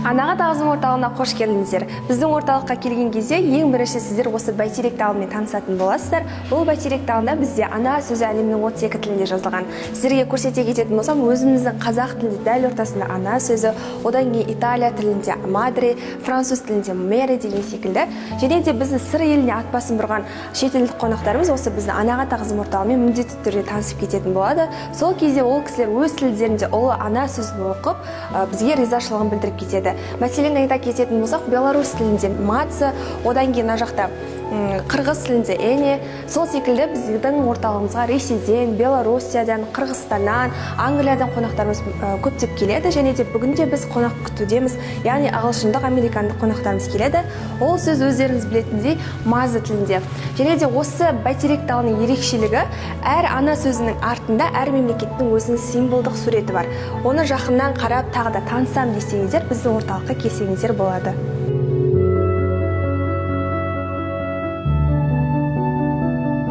Анаға тағзым орталығына қош келдіңіздер. Біздің орталыққа келген кезде ең бірінші сіздер осы бәйтерек тағымен танысатын боласыздар. Бұл бәйтерек тағында бізде ана сөзі әлемнің 32 тілінде жазылған. Сіздерге көрсете кететін болсам, өзіміздің қазақ тілінде дәл ортасында ана сөзі, одан кейін Италия тілінде мадре, француз тілінде мере деген секілді. Және де біздің сыр еліне ат басын бұрған шетелдік қонақтарымыз осы біздің анаға тағзым орталығымен міндетті түрде танысып кететін болады. Сол кезде ол кісілер өз тілдерінде ұлы ана сөзін оқып, бізге ризашылығын білдіріп кетеді. Мәселен айта кететін болсақ, белорус тілінде маца, одан кейін мына жақта қырғыз тілінде эне, сол секілді біздің орталығымызға Ресейден, Белоруссиядан, Қырғызстаннан, Англиядан қонақтарымыз көптеп келеді, және де бүгінде біз қонақ күтудеміз, яғни ағылшындық, американдық қонақтарымыз келеді. Ол сөз өздеріңіз білетіндей мазы тілінде. Және де осы бәйтерек тағының ерекшелігі, әр ана сөзінің артында әр мемлекеттің өзінің символдық суреті бар. Оны жақыннан қарап тағы да танысам десеңіздер, біздің орталыққа келсеңіздер болады.